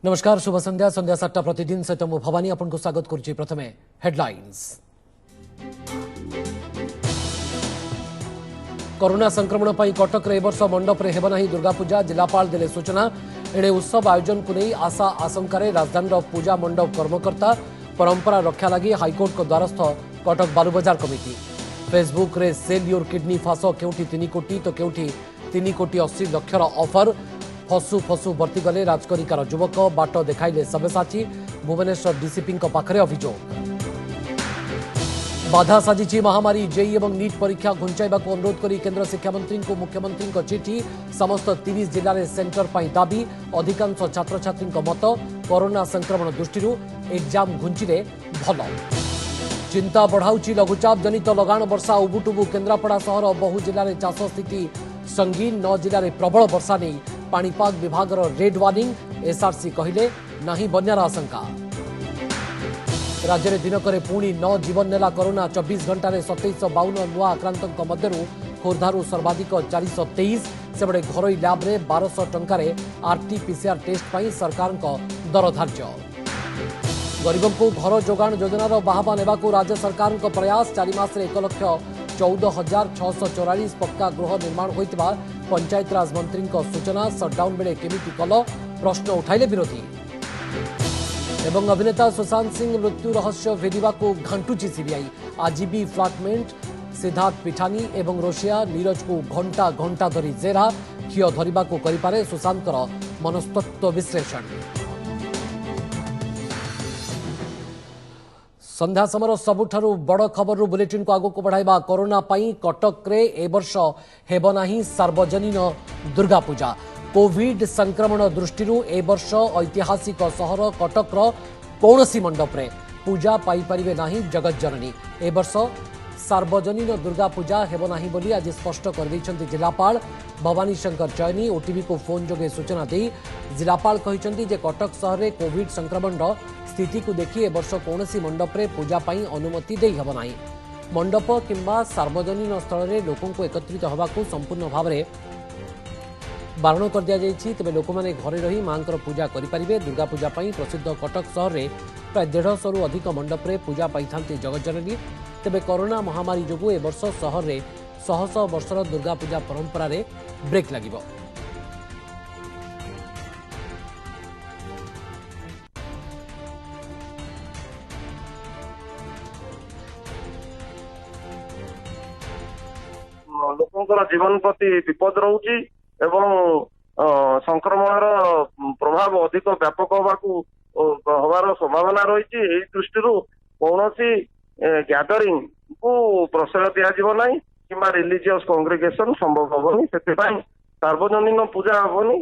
नमस्कार शुभ संध्या संध्या 7टा प्रतिदिन सहित मु भवानी आपको स्वागत करुच्ची। प्रथमे हेडलाइंस। कोरोना संक्रमण पर कटक रे वर्ष मंडप रे हेब नाही दुर्गा पूजा। जिलापाल देले सूचना। एणे उत्सव आयोजन को नहीं आशा आशंकार राजधानी पूजा मंडप कर्मकर्ता परंपरा रक्षा लगी हाइकोर्ट को द्वारस्थ कटक बालुबजार कमिटी। फेसबुक रे सेल योर किडनी फास केउठी 3 कोटी तो केउठी 3 कोटी 80 लक्षर ऑफर। फसु फसु बर्ती गले राजकरिकार युवक बाट देखाइले सब्यसाची। भुवनेश्वर डीसीपी पाखरे अभियोग। बाधा साजिची महामारी। जेई एवं नीट परीक्षा घुंचाइबा को अनुरोध करी केंद्र शिक्षा मंत्री को मुख्यमंत्री को चिठी। समस्त 30 जिले में सेंटर पर दाबी। अधिकांश छात्र छात्री मत कोरोना संक्रमण दृष्टि एग्जाम घुंचिले भल। चिंता बढ़ाउची लघुचाप जनित लगाण वर्षा। उबुटुबु केन्द्रापड़ा सहर बहु जिले में चाष स्थिति संगीन। 9 जिले में प्रबल वर्षा नहीं पाणीपाग विभाग रेड वार्निंग। एसआरसी कहले नहीं बन्यार आशंका। राज्य में दिनक पुणी 9 जीवन नेला कोरोना। 24 घंटा 2752 नुआ आक्रांत मध्य खोर्धारू सर्वाधिक 423। सेबड़े घरोई लैब रे 1200 टंकार आरटीपीसीआर टेस्ट पर सरकार दर धार्य। गरीबों को घर जोगाण योजनार बाहबा नेबा को राज्य सरकार प्रयास। 4 मास 1,14,644 पक्का गृह निर्माण होइतिबा पंचायतराज मंत्री सूचना। सटडाउन बेले केमिति कल प्रश्न उठाइले विरोधी। एवं अभिनेता सुशांत सिंह मृत्यु रहस्य भेदिबा को घांटुची सीबीआई। आज भी फ्लैटमेट सिद्धार्थ पिठानी एवं रोशिया नीरज को घंटा घंटा धरी जेरा। खियो धरिबा को करिपारे सुशांतर मनस्तत्व विश्लेषण। संध्या समर सबुठारु बड़ खबर बुलेटिन को आगो को बढ़ाइबा। कोरोना पाई कटक रे ए वर्ष हेब नाही सार्वजनीन दुर्गा पूजा। कोविड संक्रमण दृष्टि ए वर्ष ऐतिहासिक सहर कटक कौनसी मंडप रे पूजा पाई परिबे नाही जगत जननी। ए वर्ष सार्वजनीन दुर्गा पूजा हेब नाही बोली आज स्पष्ट कर दैछन्ती जिलापाल भवानी शंकर चयनी। ओटीवी को फोन जोगे सूचना दे जिलापाल कहिसन्ती जे कटक शहर रे कोविड संक्रमण स्थिति को देखि ए वर्ष कौनसी मंडप रे पूजा पाई अनुमति देई हब नाही। मंडप किंबा सार्वजनीन स्थल रे लोकों को एकत्रित होबा को संपूर्ण भाव में बारण कर दिया जायछि। तबे लोक माने घरे रही मांकर पूजा करि परिबे। दुर्गा पूजा पाई प्रसिद्ध कटक शहर रे प्राय 150 अधिक मंडप रे पूजा पाइथांती जगत जननी। तबे कोरोना महामारी जोगु ए वर्ष शहर रे शह शह वर्षर दुर्गा पूजा परंपरा रे ब्रेक लागिबो। लोकंकर जीवन प्रति विपद रोची एवं संक्रमण प्रभाव अधिक व्यापक हबार संभावना रही। यही दृष्टि कौन गैदरिंग को प्रश्रय दिज्व ना कि रिलीजियस कांग्रेगेशन संभव हेनी। से सार्वजनीन पूजा हेनी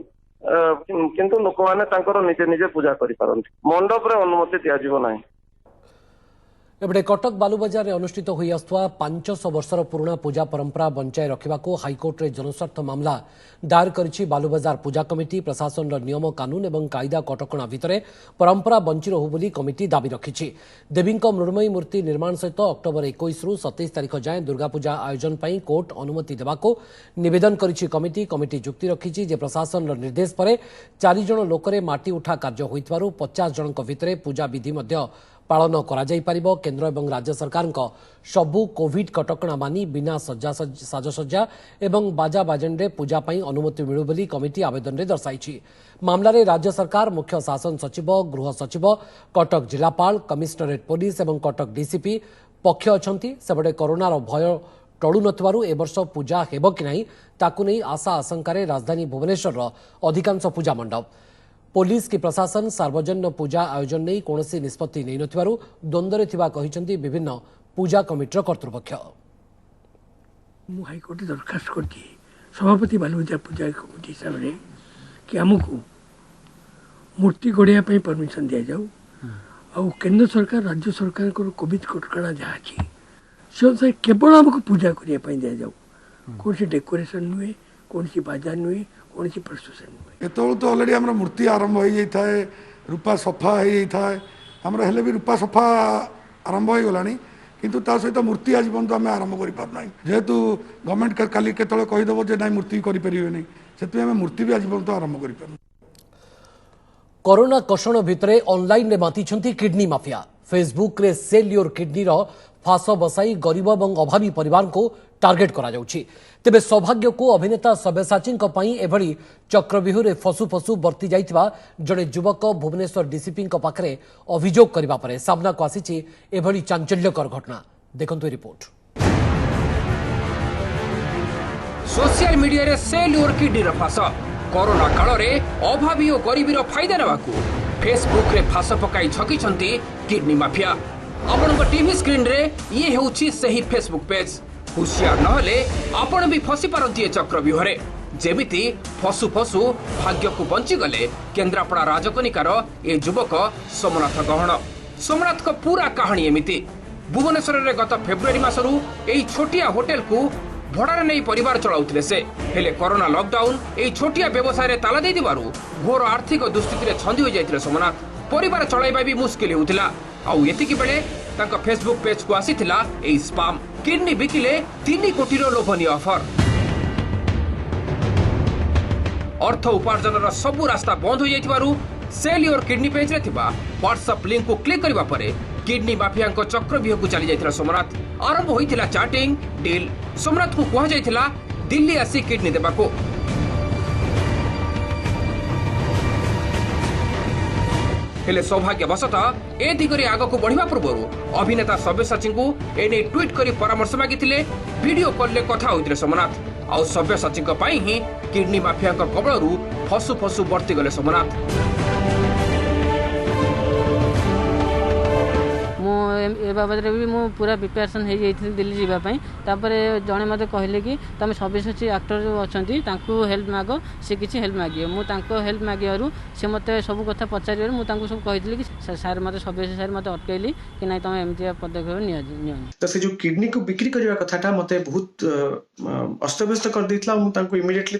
किंतु लोक मैंने निजे निजे पूजा करें। मंडप रे अनुमति दिज्व ना। एबडे कटक बालुबजार अनुष्ठित होई आस्थुआ 500 वर्षर पुराना पूजा परंपरा बंचाई रखा हाइकोर्ट रे जनस्वार्थ मामला दायर करिछि बालुबजार पूजा कमिटी। प्रशासन नियम कानून एवं कायदा कटकणा भितरे परंपरा बंची रहू बोली कमिटी दाबी रखिछि। देवी मृण्मयी मूर्ति निर्माण सहित अक्टोबर 21 रु 27 तारिख जाए दुर्गा पूजा आयोजन पर कोर्ट अनुमति देवाको निवेदन करिछि कमिटी। कमिटी जुक्ति रखिछि जे प्रशासन निर्देश पर 4 जण लोकरे माटी उठा कार्य होइतबारु 50 जनक भितरे पूजा विधि मध्य पालन करा जाई परिबो। केंद्र एवं राज्य सरकार सबु कोविड कटकणा मानी बिना साजसज्जा एवं बाजा बाजेंडे पूजा पाई अनुमति मिलू बोली कमिटी आवेदन रे दर्शाइछि। मामला रे राज्य सरकार मुख्य शासन सचिव गृह सचिव कटक जिलापाल कमिश्नरेट पुलिस एवं कटक डीसीपी पक्ष अछंती। सेबडे कोरोनार भय टळु नथवारु ए वर्ष पूजा हेबो कि नाही ताकु नै आशा आशंकारे राजधानी भुवनेश्वर अधिकांश पूजा मंडप पुलिस की प्रशासन सार्वजनीन पूजा आयोजन नहीं कौनसी निष्पत्ति नहीं नथिबारु द्वंद्वरे थिबा कहिसंती विभिन्न पूजा कमिटीर कर्तृपक्ष। मु हाईकोर्ट दरखास्त करती सभापति बालुबजार पूजा कमिटी हिसाब से कि आमको मूर्ति गढ़िया परमिशन दि जाऊ। आ केंद्र सरकार राज्य सरकार कोविड कटकणा जहाँ अच्छी से अनुसार केवल आमको पूजा करने दि जाऊ। कौन सी डेकोरेशन नुहे कौन सी बाजार नुहे कौन सी प्रस्तुषण नुहे। एतल तो अलरेडी आम मूर्ति आरंभ हो जाए रूपा सफा हो जाए आमर हेले भी रूपा सफा आरंभ हो गला किंतु ता सहित मूर्ति आज पर्यंत आम आरंभ करना जेहेतु गवर्नमेंट काली केतले कहीदेव जे ना मूर्ति करें से मूर्ति भी आज पर्यंत आरंभ कर। कोरोना कषण भितरे ऑनलाइन रे मातिछंती किडनी माफिया फेसबुक रे सेल योर किडनी रो फास बसाई गरीब और अभावी परिवार को टार्गेट करा जाउछि। तेबे सौभाग्य को अभिनेता सब्यसाची एभली चक्रव्यूह फसु फसु बर्ती जाइतिबा जड़े युवक भुवनेश्वर डीसीपी पाखरे अभियोग करबा परे सामना को आसीछि एभली चांचल्यकर घटना। देखंतु रिपोर्ट। सोशल मीडिया रे सेल योर किडनी फास कोरोना काल रे अभावी और गरीबीर फायदा नेबाकू फेसबुक रे फास पकाई छकिछंती किडनी माफिया। आपन टीवी स्क्रीन रे ये हेउछि सही फेसबुक पेज। हुशियार नहले आपण भी फसी पारंती चक्रव्यूह रे। जेमिति फसु फसु भाग्य को बंची गले केन्द्रापड़ा राजकनिकार ए युवक सोमनाथ गहण। सोमनाथ को पूरा कहानी एमिति भुवनेश्वर रे गत फेब्रुआरी मासरू एई छोटिया होटेल को भड़ारे नहीं परिवार चलाउथिले से हेले कोरोना लॉकडाउन एई छोटिया व्यवसाय रे ताला देई दिबारु घोर आर्थिक दुस्थिति रे छंदी होई जायतिले सोमनाथ। परिवार चलाइबा भी मुश्किल होउथिला। आउ एतिकी बेले तांका फेसबुक पेज को आसीथिला एई स्पाम किडनी बिकिले 3 कोटी रो लोभनीय ऑफर। अर्थ उपार्जन सबु रास्ता बंद हो जाइतिबारु सेल योर किडनी पेज रे थिबा व्हाट्सएप लिंक को क्लिक करबा परे किडनी माफिया चक्रव्यूह को चली जाइतिला सोमनाथ। आरंभ होइतिला चैटिंग डील। सोमनाथ को कहा जाइतिला दिल्ली आसी किडनी देबाको। हेले सौभाग्यवशतः ए दिगरे आग को बढ़िबा पूर्व अभिनेता सब्यसाची को एने ट्वीट करी परामर्श मागिथिले। वीडियो कॉल ले कथा होइतिले सोमनाथ। आउ सब्यसाची पई ही किडनी माफिया कबळरू फसु फसु बर्ती गले सोमनाथ। ए बाबद भी मु पूरा प्रिपेरेसन हो जाइए दिल्ली जावाई। जड़े मत कहले कि तुम सब्यसाची एक्टर जो अच्छा हेल्प माग सी किसी हेल्प मागे मुझे हेल्प मागिबार सी मत सब कथा पचार मुझे सब कही कि सार मत सब्यसाची सार मत अटकैली कि ना तुम एमती पदक्षेप तो से जो किडनी को बिक्री करने कथाटा मत बहुत अस्तव्यस्त कर देता। इमिडिएटली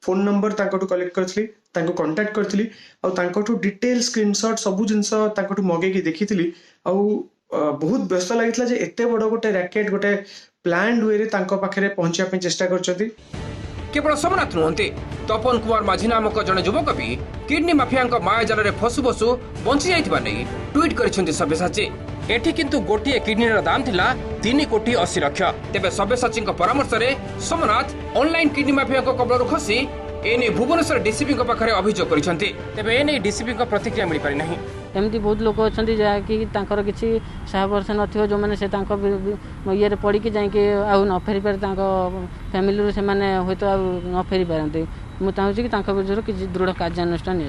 फोन नंबर कलेक्ट करी कांटेक्ट करी डिटेल स्क्रीनशॉट सबू जिनस मगेकी देखी बहुत व्यस्त लगी एत बड़ गोटे रैकेट गोटे प्लान वे पाखे पहुंचा चेष्टा कर। केवल सोमनाथ नुहंती तपन कुमार माझी नामक जड़े युवक भी किडनी माफिया माया जाल फसु फसु बंची जाइथिबा नै ट्वीट करिसेंती सब्यसाची। एठी किंतु गोटिए किडनी दाम थिला 3 कोटी 80 लाख। तेबे सब्यसाची परामर्श रे सोमनाथ ऑनलाइन किडनी माफिया कबलरू खसी एने भुवनेश्वर डीसीपी पाखरे अभियोग करिसेंती। तेबे एने डीसीपी प्रतिक्रिया मिल पारि नाही। एमती बहुत लोक अच्छा जहाँकि किसी साहस नथिबो जो माने से ये पड़ी कि जाकि न फेरी पारे फैमिली से हूँ न फेरी पारती मुझे चाहूँगी कि विरुद्ध किसी दृढ़ कार्यानुष्ठान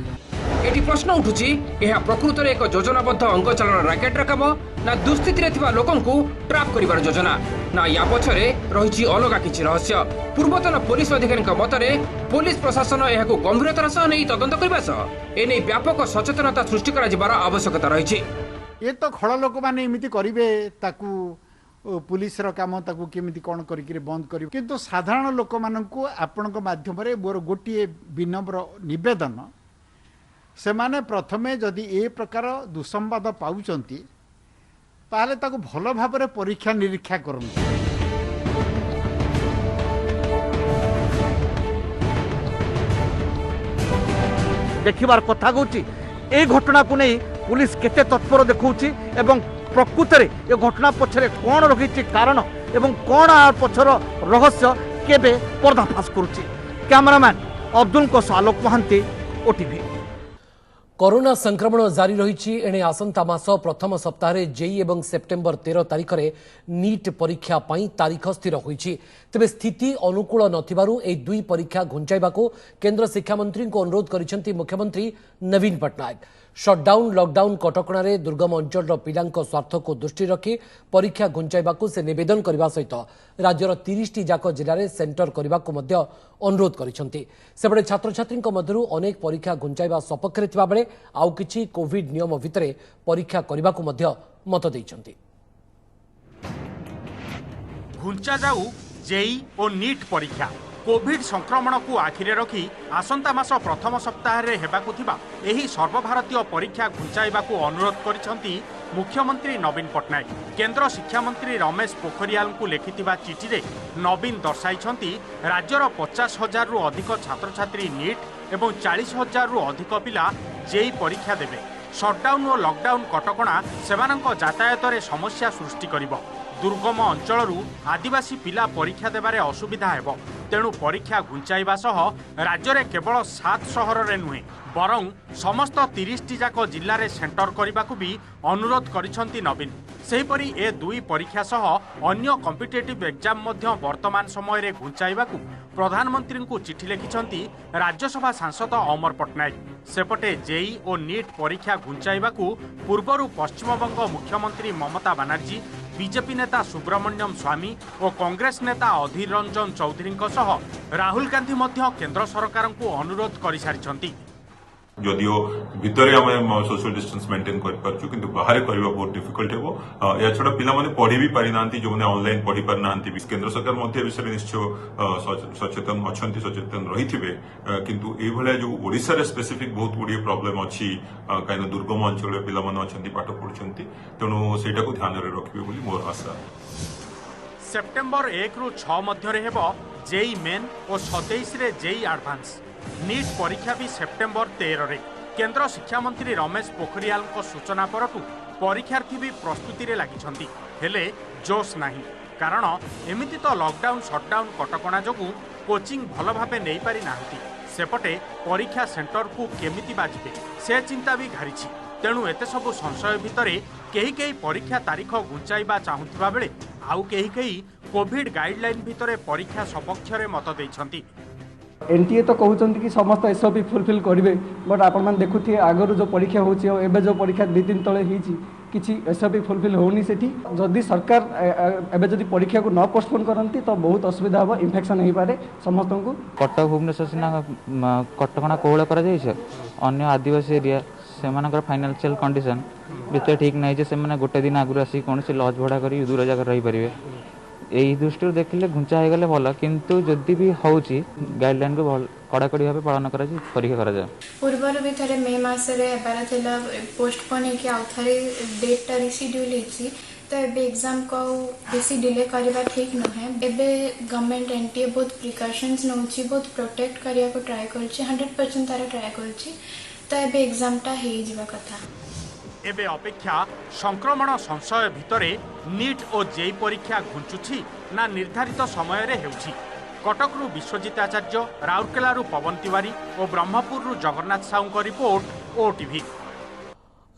एटी प्रश्न उठुची यह प्रकृत एक योजनाबद्ध अंग चालन रैकेट काम ना दुस्थिति लोकं को ट्राप करिवार योजना ना या पछरे रही अलग किसी रहस्य। पूर्वतन पुलिस अधिकारी मतरे पुलिस प्रशासन यह गंभीरतार सह नहीं तदंत करने सह एने व्यापक सचेतनता सृष्टि कर आवश्यकता रही। ये तो खड़ लोक मैंने एमती करेंगे पुलिस काम केमी कौन कर बंद कर किंतु साधारण लोक मानू आपण माध्यम मोर गोटे विनम्र निवेदन से माने प्रथमे जदि ए प्रकार दुसंवाद पाउचंती ताले ताको भल भाव परीक्षा निरीक्षा करन। देखिबार कथा कहूँ ए घटना को नहीं पुलिस केते तत्पर देखौछि एवं प्रकृत में ये घटना पछरे कौन रही कारण एवं कौन पछर रहस्य केबे पर्दाफाश करुछि। कैमरामैन अब्दुल को आलोक महांती ओटीवी। कोरोना संक्रमण जारी रही एणे आसंता मास प्रथम सप्ताह जेई एवं सेप्टेम्बर 13 तारिख में नीट परीक्षा तारीख स्थिर होईछि। तेबे स्थिति अनुकूल नथिबारु ए दुई परीक्षा घुंचाइबाको केंद्र शिक्षा मंत्री को अनुरोध करिसेंती मुख्यमंत्री नवीन पट्टनायक। शटडाउन लॉकडाउन कटकणा रे दुर्गम अंचल पिलांको स्वार्थ को दृष्टि रखी परीक्षा घुंचाइबाको से निवेदन करबा सहित राज्यर 30 जाक जिले में सेंटर करबाको मध्य अनुरोध करिसेंती। सेबडे छात्र छात्री मध्यरु अनेक परीक्षा घुंचाइबा सपक्ष थिबा बेले आउ किछि कोविड नियम भितरे परीक्षा करबाको मध्य मत दैछंती। घुंचा जाऊ जेई और नीट परीक्षा कोविड संक्रमण को आखिरे रखी आसंता मास प्रथम सप्ताह रे हेबाकु थिबा एही सर्वभारतीय परीक्षा घुंचाइबाकु अनुरोध करिसेंती मुख्यमंत्री नवीन पट्टनायक। केंद्र शिक्षा मंत्री रमेश पोखरियाल को लिखिथिबा चिठी रे नवीन दर्शाइछंती राज्यर 50,000 रु अधिक छात्र छात्री नीट एवं 40,000 रु अधिक पिला जेई परीक्षा देबे शटडाउन और लॉकडाउन कटकणा सेमानंक यातायातरे समस्या सृष्टि करिबो दुर्गम अंचलरू आदिवासी पिला परीक्षा देबारे असुविधा हेबो तेणु परीक्षा घुंचाइबा सह राज्य में केवल 7 सहर रे नुहे बरं समस्त 30 जाक जिल्ला रे सेंटर करने भी अनुरोध करिसंती नवीन सेहीपरि ए दुई परीक्षा सह अन्य कॉम्पिटिटिव एग्जाम मध्य वर्तमान समय रे घुंचाइबाकू प्रधानमंत्री को चिठी लिखिछंती राज्यसभा सांसद अमर पट्टनायक सेपटे जेई और नीट परीक्षा घुंचाइबाकू पूर्वरु पश्चिमबंग मुख्यमंत्री ममता बनर्जी बीजेपी नेता सुब्रमण्यम स्वामी और कांग्रेस नेता अधीर रंजन चौधरी राहुल गांधी मध्य केंद्र सरकार को अनुरोध कर सारी जदियो भितर आम सोशल डिस्टेंस मेंटेन कर किंतु बाहर करबा बहुत डिफिकल्ट हेबो या छोटा पिला माने पढ़ी भी पारि नांती जो माने ऑनलाइन पढ़ी पारि नांती केंद्र सरकार मध्य विषय निश्चय सचेतन अछंती सचेतन रहिथिबे किंतु ए भले जो ओडिसा रे स्पेसिफिक बहुत गुडी प्रॉब्लम अछि काइना दुर्गम अंचल रे पिला माने अछंती पाठ पढुछंती तेणु सेटा को ध्यान रे रखिबे बोली मोर आशा सेप्टेम्बर 1 रु 6 मध्य रे हेबो जेई मेन और 27 रे जेई एडवांस नीट परीक्षा भी सेप्टेम्बर 13 रे केंद्र शिक्षा मंत्री रमेश पोखरियाल सूचना परठू परीक्षार्थी भी प्रस्तुति रे लागिछंती हेले जोश नाही कारण एमिति तो लॉकडाउन शटडाउन कटकणा जोगु कोचिंग भल भाबे नै पारि नाहंती सेपटे परीक्षा सेंटर को केमिति बाजिबे से चिंता भी घारिछि तेणु एते सबु संशय भितरे केही परीक्षा तारीख घुंचाइबा चाहुथिबा बेले आउ केही कोविड गाइडलाइन भितरे परीक्षा सपक्ष रे मत दैछंती एनटीए तो कहते कि समस्त एसओपी फुलफिल करेंगे बट आपण देखुए आगर जो परीक्षा होबे जो परीक्षा 2 दिन तले किसी एसओपी फुलफिल होनी से जदि सरकार एबे जदि परीक्षा को न पोस्टपोन करती तो बहुत असुविधा हम इन्फेक्शन हो पारे समस्त को कटक भुवनेश्वर सीना कटकणा कोहल कर आदिवासी एरिया से फाइनेंशियल कंडीशन बीते ठीक नहीं से गोटे दिन आगुरी आसिक कौन लज भड़ा कर दूर जगह रही पारे यही दृष्टि देखिले घुंचा हो गले भल किंतु जदि भी होउची गाइडलाइन को कड़ाकड़ी भाव पालन करा परीक्षा करा पूर्वर भी थे मे मसरे पोस्टपोन होकर आउ थे डेटा रिसीड्यूल होती तो एबे एग्जाम को बेसी डिले करवा ठीक नुहे एबे गवर्नमेंट एनटीए बहुत प्रिकॉशंस नौची बहुत प्रोटेक्ट करिया को ट्राई करछि 100% तारा ट्राई करछि तो एबे एग्जाम टा हे जिवा कथा एबे अपेक्षा संक्रमण संशय भितरे नीट और जेई परीक्षा घुंचुछि ना निर्धारित समय रे हेउछि कटकरू विश्वजित आचार्य राउरकेलारू पवन तिवारी और ब्रह्मपुररू जगन्नाथ साहू रिपोर्ट ओटीवी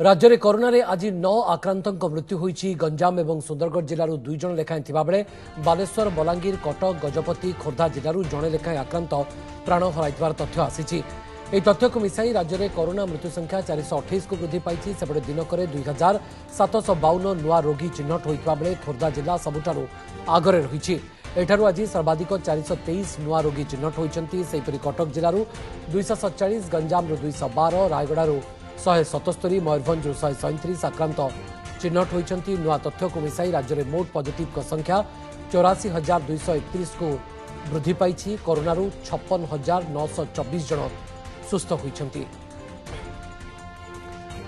राज्य में कोरोना रे आज 9 आक्रांतों मृत्यु होईछि गंजाम और सुंदरगढ़ जिलूर 2 जन लेखाएं थिबा बेले बालेश्वर बलांगीर कटक गजपति खोर्धा जिलूर जड़े लेखाएं आक्रांत प्राण हराइथिबार तथ्य आसीछि ଏହି ତଥ୍ୟକୁ ମିଶାଇ ରାଜ୍ୟରେ କରୋନା ମୃତ୍ୟୁ ସଂଖ୍ୟା 428କୁ ବୃଦ୍ଧି ପାଇଛି ସେପଟେ ଦିନକରେ 2752 ନୂଆ ରୋଗୀ ଚିହ୍ନଟ ହୋଇଥିବା ବେଳେ ଖୋର୍ଦ୍ଧା ଜିଲ୍ଲା ସବୁଠାରୁ ଆଗରେ ରହିଛି ଏଠାରୁ ଆଜି ସର୍ବାଧିକ 423 ନୂଆ ରୋଗୀ ଚିହ୍ନଟ ହୋଇଛନ୍ତି ସେହିପରି କଟକ ଜିଲ୍ଲାରୁ 247 ଗଞ୍ଜାମରୁ 212 ରାୟଗଡ଼ାରୁ 177 ମୟୂରଭଞ୍ଜରୁ 137 ଆକ୍ରାନ୍ତ ଚିହ୍ନଟ ହୋଇଛନ୍ତି ନୂଆ ତଥ୍ୟକୁ ମିଶାଇ ରାଜ୍ୟରେ ମୋଟ ପଜିଟିଭଙ୍କ ସଂଖ୍ୟା 84231କୁ ବୃଦ୍ଧି ପାଇଛି କରୋନାରୁ 56924 ଜଣ सुस्थ होइछंती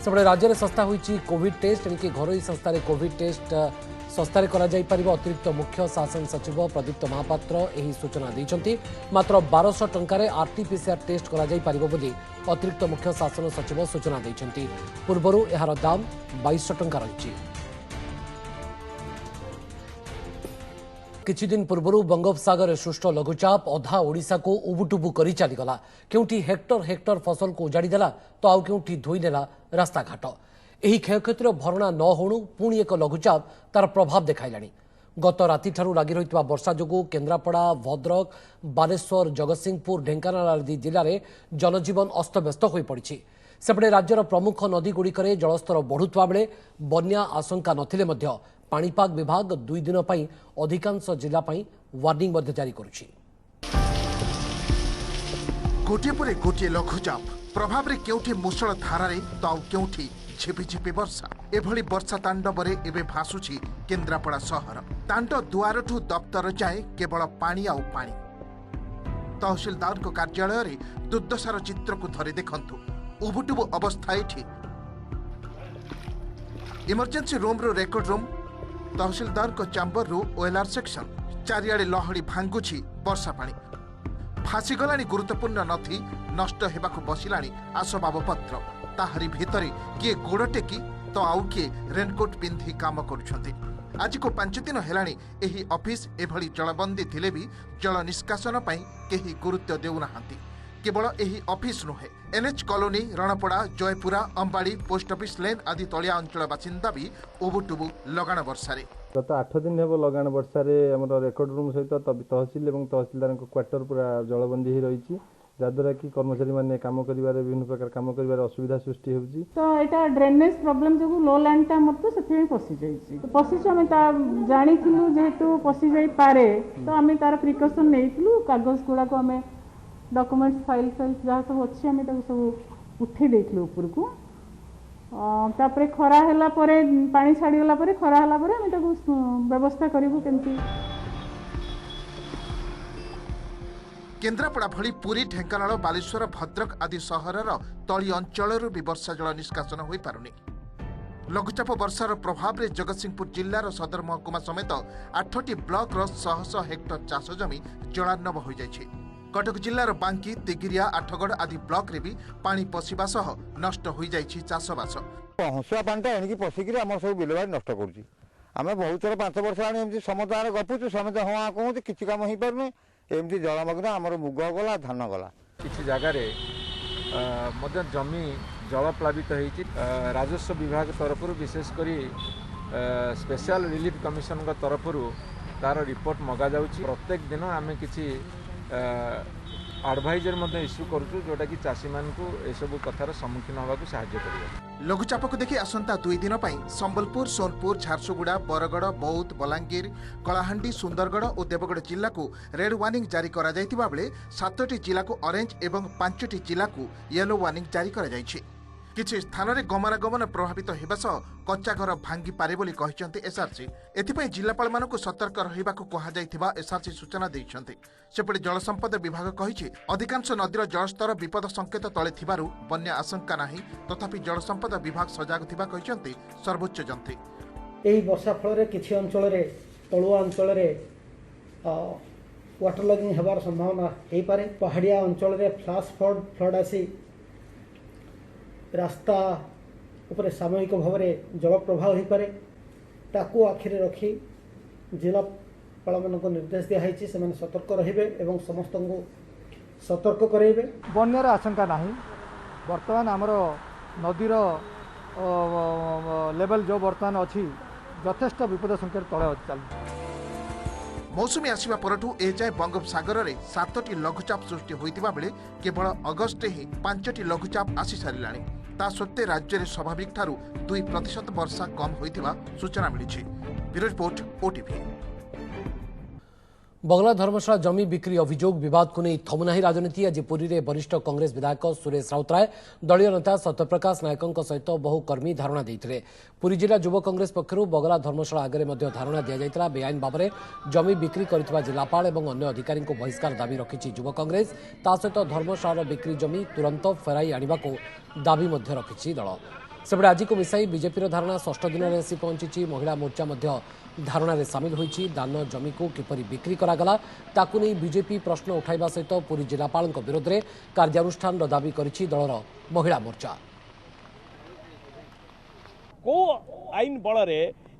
सबले राज्य में सस्ता होइछि कोविड टेस्ट एणिकी घरोई संस्था कोविड टेस्ट सस्तार करा जाई परिबो अतिरिक्त मुख्य शासन सचिव प्रदीप्त महापात्र एही सूचना दैछंती मात्र 1200 टंकारे आरटीपीसीआर टेस्ट करा जाई परिबो बोली अतिरिक्त मुख्य शासन सचिव सूचना दैछंती पूर्वरु एहार दाम 2200 टंका रहिछि किछि दिन पूर्व बंगोपसागर सृष्ट लघुचाप अधा ओडिशा को उबुटुबु करी चलीगला केउठी हेक्टर हेक्टर फसल को उजाड़ीदेला तो आउ केउठी धोईनेला रास्ताघाट एही क्षयक्षतिर भरणा न होणु पुणी एक लघुचाप तार प्रभाव देखाइलाणी गत रातिठारू लागि रहितबा वर्षा जोगु केन्द्रापड़ा भद्रक बालेश्वर जगतसिंहपुर ढेंकानाल आदि जिल्ला रे जनजीवन अस्तव्यस्त होई पड़िछि सेपटे राज्यर प्रमुख नदीगुड़िकरे जलस्तर बढ़ुवा बेले बन्या आशंका नथिले मध्य पाणीपाग विभाग 2 दिन पर अधिकांश जिला वार्निंग जारी करुछि गोटे पर गोटे लघुचाप प्रभाव रे केउठी मुसळ धारारे तो आउ केउठी झिपिझिपि वर्षा एभली वर्षा तांडवरे एबे भासुछि केन्द्रापड़ा सहर तांड दुआरठू दफ्तर जाए केवल पानी आउ पानी तहसीलदार को कार्यालय रे दुर्दशार चित्र को धरे देखंतु उबुटुबु अवस्था एठी इमरजेंसी रूम रो रेकर्ड रूम तहसीलदार को चैम्बर रु ओएलआर सेक्शन चारियाड़े लहड़ी भांगुछि वर्षा पानी फासीगलानी गुरुत्वपूर्ण नथी नष्ट हेबाकु बसिलानी आसबाबपत्र ताहारी भितरे किए गोड़ टेकी तो आउ किए रेनकोट पिंधि काम करुछंती। आज को 5 दिन हेलाणी एही ऑफिस एभली जलबंदी थिले भी जल निष्कासन पई केही गुरुत्व देउनाहांती। केवल एही ऑफिस नुहे NH colony रणपड़ा Jaipura अंबाड़ी post office लेन आदि तलिया अंचल बासिंदा भी उबुटुबु लगाण वर्षारे। गत 8 दिन हेब लगाण वर्षारे हमर रेकर्ड रूम सहित तहसील एवं तहसीलदार क्वार्टर पूरा जलबंदी ही रही जहाद्वारा कि कर्मचारी माने काम करिवारे विभिन्न प्रकार काम करिवारे असुविधा सृष्टि होउची। तो एटा ड्रेनेज प्रॉब्लम जो लो लैंड टा मत सेथे पसी जाईची तो पसी हम ता जानी थिलु जेतु पसी जाई पारे तो हमें तार प्रिकॉशन नेइथिलु कागज गुडा को हमें डॉक्यूमेंट्स फाइल जहाँ सब अच्छी आम सब उठे देथिलु ऊपर को तापरे खरा हैला परे पानी छाड़ी गला परे खरा हैला परे हम ताको व्यवस्था करिवु केमती। केन्द्रापड़ा भली पुरी ढेंकानाल बालेश्वर भद्रक आदि सहरर तली अंचल भी वर्षा जल निष्कासन हो पारुनी। लघुचाप वर्षार प्रभाव में जगतसिंहपुर जिलार सदर महकुमा समेत 8टी ब्लॉक शह शह हेक्टर चाष जमी जलार्णव हो जाइछे। कटक जिलार बांकी तिगिरिया आठगढ़ आदि ब्लॉक रे भी पानी पशिबा सह नष्ट हो जाइछी चाषबास। हंसुआ पानी एणिकी पशिकी आम सब बिलबाड़ी नष्ट करुच्ची। आम बहुत थर 5 वर्ष आनी समस्त गपुचु समस्त हाँ कहते किसी काम हो पारे एमती जलमग्न आमर मुग गला धान गला किसी जगार जमी जलप्लावित होती राजस्व विभाग तरफ विशेषकर स्पेशल रिलीफ कमिशन तरफ तार रिपोर्ट मगा जाउछि। प्रत्येक दिन आम किसी एडवाइजर इश्यू करूँ जोटा कि चाषी मानू एसबू कथार सम्मुखीन होगा साहाय्य कर। लघुचाप को देखि आसंता 2 दिन संबलपुर सोनपुर झारसुगुड़ा बरगड़ बौद्ध बलांगीर कलाहांडी सुंदरगढ़ और देवगढ़ जिला को रेड वार्निंग जारी करा जायतिबा बेले 7टी जिला को ऑरेंज एवं 5टी जिला को येलो वार्निंग जारी करा जायछि। किछि स्थान रे गमनागमन प्रभावित हेबा सह कच्चा घर भांगी पारे बोली कहिसंती एसआरसी। एथिपई जिलापाल मानकु सतर्क रहिबाकु कहा जायतिबा एसआरसी सूचना दैछंती। सेपटे जल संपद विभाग कहिछि अधिकांश नदीर जलस्तर विपद संकेत तले थिबारु बन्या आशंका नाही तथापि जल संपद विभाग सजाग थिबा कहिसंती सर्वोच्च जंत्री। एही वर्षा फल रे किछि अंचल रे तळुआ अंचल रे वाटर लॉगिंग हेबार संभावना हेई पारे। पहाड़िया अंचल रे फ्लैश फ्लड आसी रास्ता उपरे सामूहिक भाव में जल प्रवाह हो पारे ताकू आखिरे रखी जिलापाल मानक निर्देश दिखाई से सतर्क रहिबे एवं समस्त को सतर्क कराइबे। बन्यार आशंका नहीं बर्तमान आमर नदीर लेवल जो बर्तमान अच्छी यथेष्ट विपद संकेत तले चल। मौसुमी आसिबा परठू एजाए बंगोपसागर में 7टी लघुचाप सृष्टि होइतिबा बेले केवल अगस्ट ही 5टी लघुचाप आसी सारिलाणी। ता सत्वे राज्य में स्वाभाविक ठारू 2% वर्षा कम होइतिबा सूचना मिली। Bureau report OTV. बगला धर्मशाला जमी बिक्री अभियोग विवाद को नहीं थमुना राजनीति। आज पुरी में वरिष्ठ कांग्रेस विधायक सुरेश राउतराय दलीय नेता सत्यप्रकाश नायकों सहित बहु कर्मी धारणा देते। पुरी जिला युव कांग्रेस पक्षर बगला धर्मशाला आगे धारणा दि जाता बेआईन भाव में जमी बिक्री कर जिलापाल और अन्य अधिकारी बहिष्कार दाबी रखी युव कांग्रेस। ता सहित धर्मशाला बिक्री जमी तुरंत फेराई आने को दाबी रखी दल। सेपटे आज को मिसाई बीजेपी धारणा 6 दिन में आसी पहुंची। महिला मोर्चा धारणा रे सामिल होईची। दान जमी को किपरि बिक्री करागला ताकू नहीं बीजेपी प्रश्न उठाइबा सहित पुरी जिलापाल विरोध में कार्यानुष्ठान दाबी करिछि दलर महिला मोर्चा। को आईन बल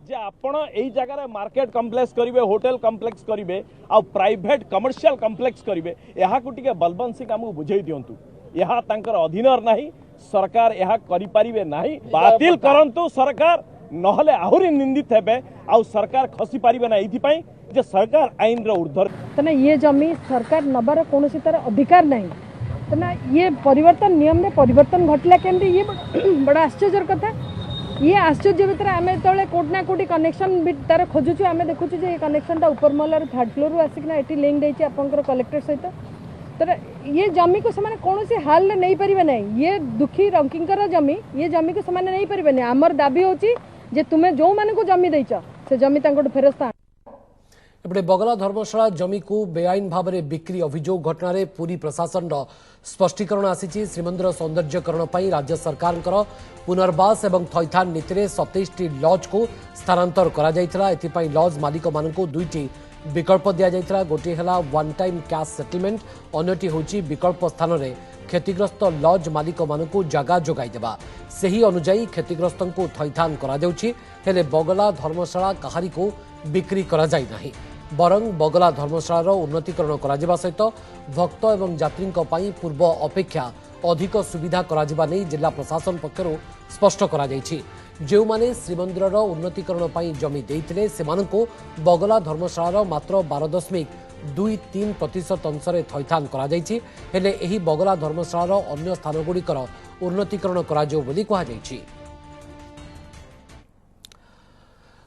जे आपण एई जगह मार्केट कम्प्लेक्स करिवे होटल कम्प्लेक्स करिवे आ प्राइवेट कमर्शियल कम्प्लेक्स करिवे यहा को टिके बलवंत सिंह हमको बुझाई दियंतु। यहा तांकर अधीनर नाही सरकार यहा करि परिवे नाही बातिल करंतु सरकार नहले आहुरी निंदित हेबे आउ सरकार खसी पारिबे ना एथि जे सरकार आईन रो ऊर्ध्वर तना ये जमी सरकार नबार कोनोसी तरह अधिकार नहीं तना ये परिवर्तन नियम में परिवर्तन घटला केमती ये बड़ा आश्चर्य कथा। ये आश्चर्य भीतर आम जो कोटना कोटी कनेक्शन तार खोजुचु आम देखुचु जे कनेक्शनटा ऊपर महलार 3rd फ्लोर आसिकना एटी लिंक देछि आपनकर कलेक्टर सहित तर ये जमी को से कौन सी हाल ले नहीं पारिबे नहीं। ये दुखी रंकिंकर जमी ये जमी को से नहीं पारिबे नहीं। आमर दाबी होची जे तुमे जो माने को जमी देइछ से जमी तांको फेरस्ता। एपटे बगला धर्मशाला जमी को बेआईन भाव में बिक्री अभियोग घटना रे पूरी प्रशासन स्पष्टीकरण आसी। श्रीमंदिर सौंदर्यकरण पर राज्य सरकार पुनर्वास एवं थैथान नीति में 27टी लॉज को स्थानांतर करा जायतिला। एथिपाई लॉज मालिक मानकु 2टी विकल्प दिया गोटे है वन टाइम कैश सेटलमेंट अन्यटी होची विकल्प स्थान में क्षतिग्रस्त लज मालिक मानू जगह जोगाई देवा सही अनुजाई क्षतिग्रस्त को थैथान हेले बगला धर्मशाला कहारी को बिक्री करा जाई नाही बरं बगला धर्मशालार उन्नतीकरण करा सहित भक्त एवं यात्री पूर्व अपेक्षा अधिक सुविधा करा नहीं जिला प्रशासन पक्षर स्पष्ट करा जो माने श्रीमंदिर उन्नतीकरण पर जमी देते से बगला धर्मशालार मात्र 12.23% अंशरे थैथान करा हेले एही बगला धर्मशालार अन्य स्थानगुड़िकर उन्नतीकरण करा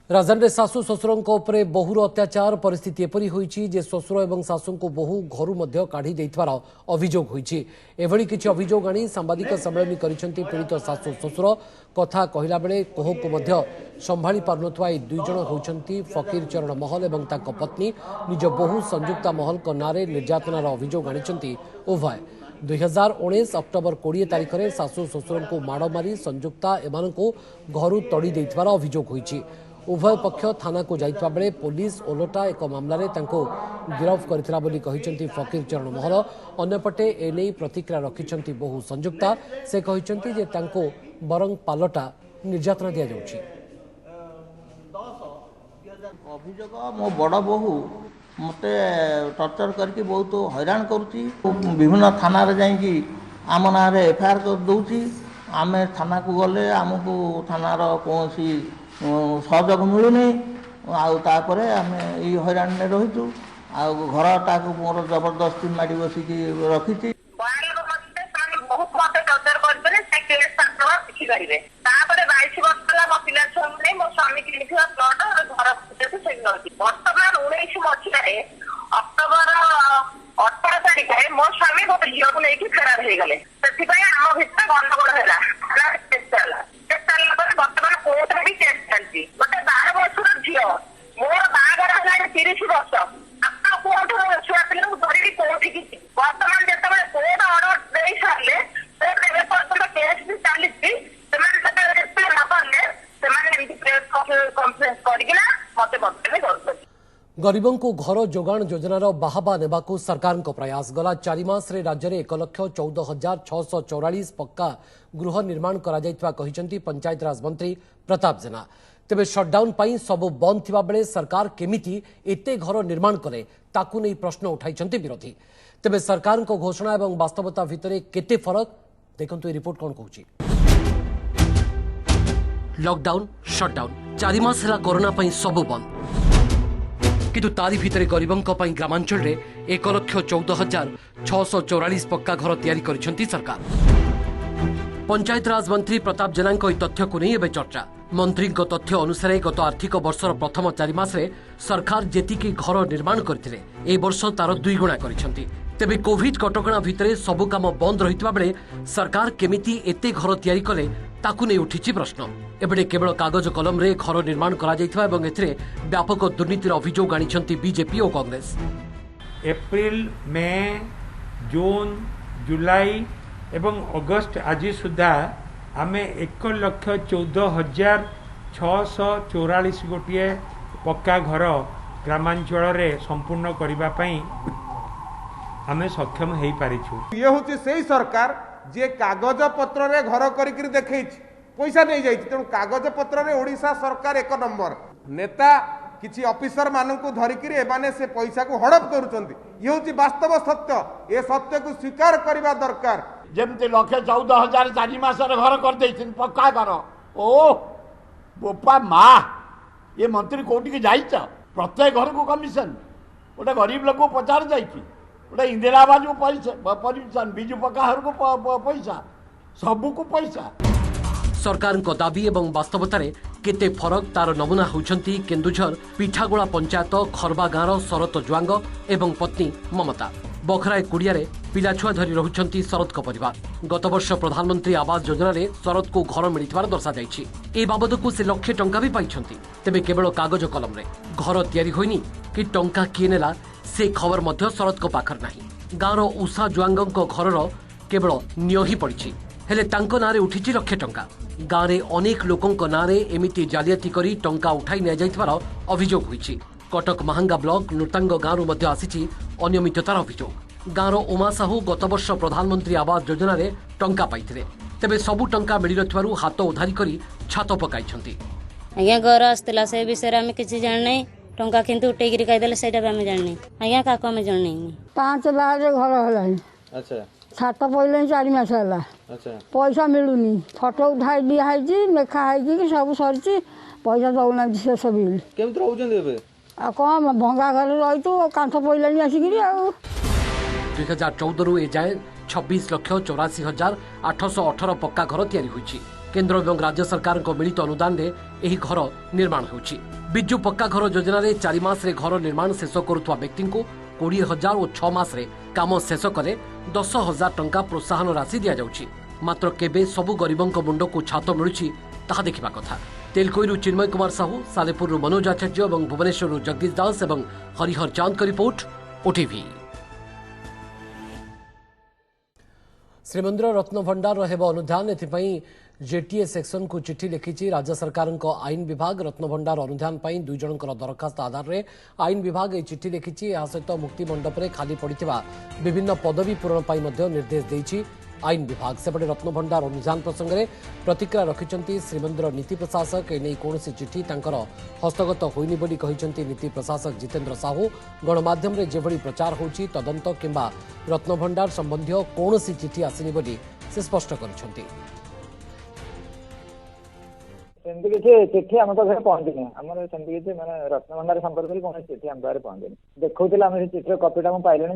राजधानी शाशु शशुर बहुर अत्याचार परिस्थिति एपरी होईची जे शशुर एवं शाशु को बहु घर मध्य काढ़ी देथिबार अभियोग होईची एभली किछि अभियोग आनी सांबादिक सम्मेलन करिसेंती पीड़ित शाशु शशुर कथा कहिला बेले कोह को मध्य संभाली पारनथुआ ए दुई जण होउछंती फकीर चरण महल एवं ताक पत्नी निज बहु संयुक्ता महल को नारे निर्यातनार अभियोग आनिछंती उभय 2019 अक्टोबर 20 तारिख में शाशु शशुर को माड़ मारी संयुक्ता एमान को घर तड़ी देथिबार अभियोग होईची उभय पक्ष थाना को जाइतबा बेले पुलिस ओलटा एक मामला रे तांको गिरफ्त करथिला बोली कहिसंती फकीर चरण महल अन्यपटे एने प्रतिक्रिया रखिसंती बहु संयुक्ता से कहिसंती जे तांको बरंग पालटा निर्यातना दिया जाउची अभियोग मो बड़ बहु मते टर्चर करके बहुत हैरान करूची विभिन्न थाना रे जाई आम ना रे एफआईआर कर दउची आमे थाना को गले आमको थानार कोनसी सहयोग मिलूनी आउे आम ये हैरान में रहीचु घरटा को मोर जबरदस्ती माड़ी बसिकी रखी अक्टोबर 18 तारिख मो स्वामी गोटे झील को लेकिन फेरार हो गले आम भर गंडगोल है बर्तमान कोर्ट में भी केस चलती गोटे 12 वर्षर झील मोर बागर है 30 वर्ष आप कोर्ट छुआ पिला धरिकी कोर्ट की बर्तमान जो कोर्ट अर्डर दे सारे केस भी चली कम्प्लेन करना मत बदले गरीबों को घर जोगाण योजनार बाहाबा नेबाकू सरकार प्रयास गला 4 मास रे राज्य में 1,14,644 पक्का गृह निर्माण करा जायतिबा कहिसंती पंचायत राज मंत्री प्रताप जेना तेबे शटडाउन पाई सब बंद थिबा बेले सरकार केमिति एते घर निर्माण करे ताकू नै प्रश्न उठाइछंती विरोधी तेबे सरकार को घोषणा एवं वास्तवता भितरे केते फरक देखंतु रिपोर्ट कोन कहूची लॉकडाउन शटडाउन 4 मास हला कोरोना पाई सब बंद किंतु तारी भितरे गरीबों ग्रामांचल रे 1,14,644 पक्का घर तैयारी करिसेंती सरकार पंचायत राज मंत्री प्रताप जेना तथ्य को नहीं एबे चर्चा मंत्री तथ्य अनुसार गत आर्थिक वर्षर प्रथम 4 मास रे सरकार जेतिकी घर निर्माण करथिले ए वर्ष तार 2 गुणा करिसेंती तेबे कोविड कटकणा भितरे सबु काम बंद रहितबा बेले सरकार केमिति एते घर तैयारी कले ताकू नहीं उठी प्रश्न एबे केवल कागज कलम रे घर निर्माण करा जायथिबा एवं एथिरे व्यापक दुर्नीतिर अभियोग आनिछंती बीजेपी और कांग्रेस एप्रिल मे जून जुलाई एवं अगस्त आज सुधा आमे 1,14,644 गोटे पक्का घर ग्रामांचल रे संपूर्ण करबा पई आमे सक्षम हेई पारिछु ये होची सेही सरकार जे कागज पत्र रे घर करिकरी देखैछि पैसा नहीं जाइछि तेणु कागज पत्र रे ओडिशा सरकार 1 नंबर नेता किछि ऑफिसर मानन को धरिकरी एबाने से पैसा को हड़प करूचंती ये होची वास्तव सत्य ए सत्य को स्वीकार करबा दरकार जेमती 1,14,000 4 मास रे घर कर दैछिन पक्का घर ओ बोपा मा ये मंत्री कोठी के जाइछ प्रत्येक घर को कमिशन ओटा गरीब लोग को पचार जाइछि ओटा इंदिरा आवास को पैसा परमिशन बिजू पक्का घर को पैसा सबू को पैसा सरकार दाबी एवं वास्तवतार केते फरक तार नमूना होउछंती केन्दुझर पिठागोला पंचायत खरबा गाँव शरत जुआंग एवं पत्नी ममता बखराए कुड़िया पिलाछुआ धरी रहुछंती शरद को परिवार गत वर्ष प्रधानमंत्री आवास योजना रे शरद को घर मिलिथिबार दर्शा जायछि ए बाबद को से लक्ष्य टंका भी पाइछंती तेबे केवल कागज कलम रे घर तयारी होइनी कि टंका किए नेला से खबर मध्य शरद को पाखर नाही गाँव उषा जुआंग घर केवल नियो ही पड़ी हेले तांको नारे उठिछि लक्ष्य टंका गाँव में अनेक लोकों नारे एमिति जालियाती करी टंका उठाई निया जाइथिबार अभियोग होइछि कटक महांगा ब्लॉक नूतांग गांव मध्य आसी अनियमिततार अभियोग। गाँवर उमा साहू गत वर्ष प्रधानमंत्री आवास योजना रे टंका पाइथिले, तेबे सबु टंका मिली नथिबारु हाथ उधारी करी छात पकाइछंती। आज्ञा घर आसला से विषय आम किसी जाने टंका किंतु उठेकरी कहीदेले सेटा आम जाने आज्ञा काको आम जाने 5 बार घर हलानी। अच्छा छात पड़े 4 मास है। अच्छा पैसा मिलूनी फोटो उठाई दिखाई लेखा है सब सरी पैसा दौना शेष बिल केमती रोचे आ कम भंगा घर रही कांथ पड़े आसिक 2014 ए जाए 26,84,818 पक्का घर तैयारी होइछि। केंद्र एवं राज्य सरकार मिलित अनुदान रे एही घर निर्माण होइछि। बिजु पक्का घर योजना रे 4 मास रे घर निर्माण शेष करुवा व्यक्ति को 20,000 और 6 मास रे काम शेष करे 10,000 टंका प्रोत्साहन राशि दिया जाउछि। मात्र केबे सबु गरीबों मुंड को छात मिलुछि ताहा देखिबा कथा। तेलकोईरु चिन्मय कुमार साहू, सालेपुरु मनोज आचार्य और भुवनेश्वरु जगदीश दास और हरिहर चांद का रिपोर्ट ओटीवी। श्रीमंदिर रत्न भंडार हेब अनुधान एथिपाई जेटीए सेक्शन को चिठी लिखिछि राज्य सरकार आईन विभाग। रत्न भंडार अनुधान पर 2 जनकर दरखास्त आधार में आईन विभाग यह चिठी लिखिछि। यह सहित मुक्ति मंडप में खाली पड़िथिबा विभिन्न पदवी पूरण पर निर्देश देइछि आईन विभाग। सेपटे रत्न भंडार अनुधान प्रसंग में प्रतिक्रिया रखिछंती श्रीमंदिर नीति प्रशासक। एने कौन चिठी तांकर हस्तगत होइनी बोली कहिछंती नीति प्रशासक जितेंद्र साहू। गणमाध्यम रे जेभली प्रचार होउछि तदंत किंबा रत्न भंडार संबंधी कौन चिठी आसिनी बोली से स्पष्ट करिछंती। सेमती किसी चिठी आम पाखे पहुंचनी आम सेमती किसी मैंने रत्न भंडार संपर्क में कौन चिठी आम पाखे पहुंचनी देखा आम चिठिर कपिटा मुझे पाइले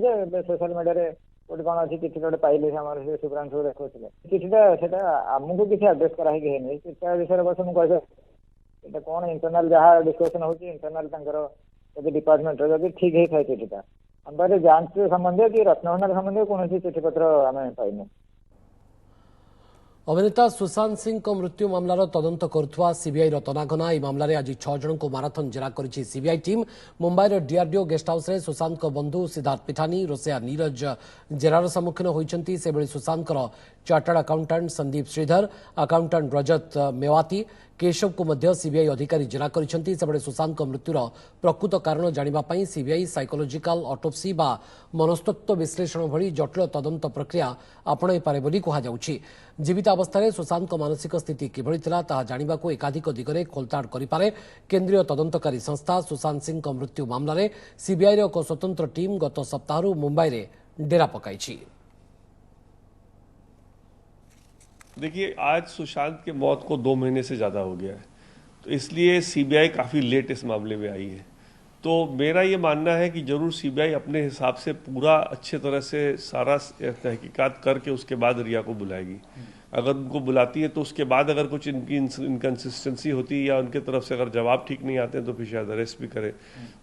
सोशल मीडिया गोटे कौन अच्छी चिठी गोटे पाइले सुप्रांशु देखा चिठीटा से आमको किसी एड्रेस कराई चिठा विषय बस मुझे कह कौन इंटरनाल जहाँ डिस्कसन हो इंटरनाल डिपार्टमेंट जब ठीक होता है चिठीटा आम पाखे जांच संबंधी कि रत्न भंडार संबंधी कौन चिठी पत्र आम पाइने। अभिनेता सुशांत सिंह को मृत्यु मामलार तदंत करुवा सीबीआई तनाघना। यह मामलें आज 6 जन को माराथन जेरा करिछि सीबीआई टीम। मुंबईर डीआरडीओ गेस्ट हाउस रे सुशांत को बंधु सिद्धार्थ पिठानी रोसेया नीरज जेरार सम्मुखीन होइछंती। से बेले Sushant chartered accountant Sandeep Sridhar, accountant Rajat Mewati, Keshav को मध्य सीबीआई अधिकारी जेरा करिछंती। सेबळे सुशांत को मृत्युर प्रकृत कारण जानिबा पई सीबीआई साइकोलॉजिकल ऑटोप्सी बा मनस्तत्व विश्लेषण भली जटिल तदंत प्रक्रिया आपणाई पारे बोली कहा जाउछि। जीवित अवस्था सुशांत को मानसिक स्थिति किभली थिला ताहा जानिबा को एकाधिक दिगरे खोलताड़ करिपारे केंद्रीय तदंतकारी संस्था। सुशांत सिंह को मृत्यु मामलाରେ सीबीआई एक स्वतंत्र टीम गत सप्ताह मुंबई रे डेरा पकाइछि। देखिए, आज सुशांत के मौत को 2 महीने से ज़्यादा हो गया है, तो इसलिए सीबीआई काफ़ी लेट इस मामले में आई है। तो मेरा ये मानना है कि जरूर सीबीआई अपने हिसाब से पूरा अच्छे तरह से सारा तहकीकात करके उसके बाद रिया को बुलाएगी। अगर उनको बुलाती है तो उसके बाद अगर कुछ इनकी इनकन्सिस्टेंसी होती है या उनके तरफ से अगर जवाब ठीक नहीं आते हैं तो फिर शायद अरेस्ट भी करे।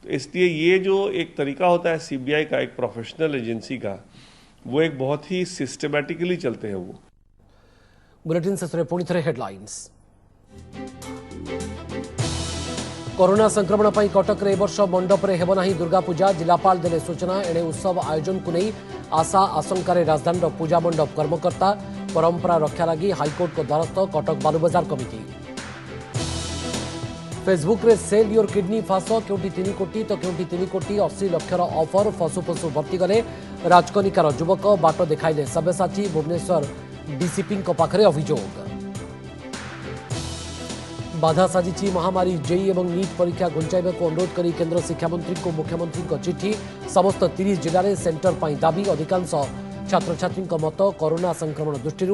तो इसलिए ये जो एक तरीका होता है सीबीआई का, एक प्रोफेशनल एजेंसी का, वो एक बहुत ही सिस्टमैटिकली चलते हैं वो। बुलेटिन शेष पुणी थे हेडलाइंस। कोरोना संक्रमण पर कटक रे वर्ष मंडप रे हेब नाही दुर्गा पूजा। जिलापाल देले सूचना। एणे उत्सव आयोजन को नहीं आशा आशंकार राजधानी पूजा मंडप कर्मकर्ता। परंपरा रक्षा लगी हाईकोर्ट को द्वारस्थ कटक बालुबजार कमिटी। फेसबुक रे सेल योर किडनी फास क्योंटी 3 कोटी तो क्योंटी 3 कोटी 80 लक्षर ऑफर। फसु फसु भर्ती गले राजकनिकार युवक बाट देखाइले सब्यसाची। भुवनेश्वर डीसीपी पाखरे अभियोग। बाधा साजिची महामारी। जेई एवं नीट परीक्षा घुंचाइबा को अनुरोध करी केंद्र शिक्षा मंत्री को मुख्यमंत्री को चिठी। समस्त 30 जिले में सेंटर पर दाबी। अधिकांश छात्र छात्री मत कोरोना संक्रमण दृष्टि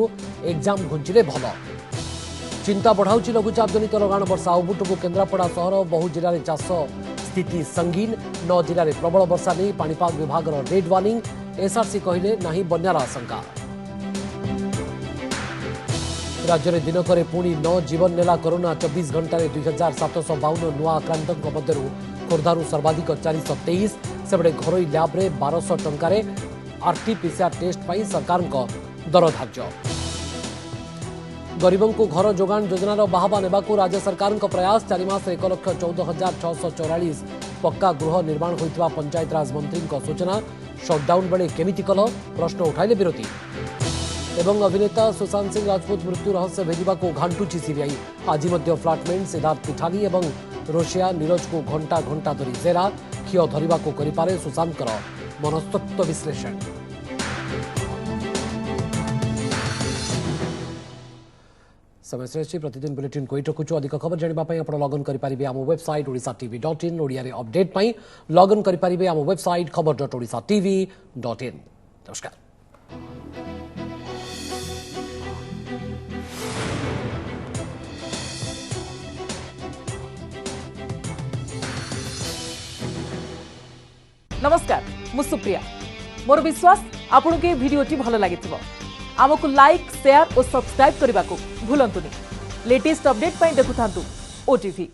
एग्जाम घुंचिले भल। चिंता बढ़ाऊँ लघुचाप जनित लगाण वर्षा। उबुटुबु केन्द्रापड़ा सहर बहु जिले में चाष स्थिति संगीन। 9 जिले में प्रबल वर्षा नहीं पाणीपाग विभाग रेड वार्निंग। एसआरसी कहले नहीं बन्यार आशंका। राज्य में दिनक पुणी 9 जीवन नेला कोरोना। 24 घंटे 2752 नुआ आक्रांतों मध्य खोर्धारू सर्वाधिक 423। सेबड़े घरोई लैब रे 1200 टंकार आरटीपीसीआर टेस्ट पर सरकार दर धार्य। गरीबों को घर जोगाण योजनार बाहबा नेबा राज्य सरकार प्रयास। 4 मास 1,14,644 पक्का गृह निर्माण होता पंचायतराज मंत्री सूचना। शटडाउन बेले केमिति कल प्रश्न उठाइले विरोधी। एवं अभिनेता सुशांत सिंह राजपूत मृत्यु रहस्य भेदिबा को घांटुची सीबीआई। आज फ्लाटमेट सिद्धार्थ पिठानी एवं रोशिया नीरज को घंटा घंटा धरी जेरा क्षीय धरवा को करिपारे सुशांत मनस्तत्व विश्लेषण। समय श्रेष्ठी प्रतिदिन बुलेटिन को रखुचु। अधिक खबर जानापी आप लगइन करेंगे आम website orisatv.in। Odia update login करेंगे आम वेबसाइट खबर.orisatv.in। नमस्कार। नमस्कार मु सुप्रिया। मोर विश्वास आपन के वीडियोटी भल लगी आमको लाइक शेयर और सब्सक्राइब करने को भूलंतुनि। लेटेस्ट अपडेट देखुथांतु ओटीवी।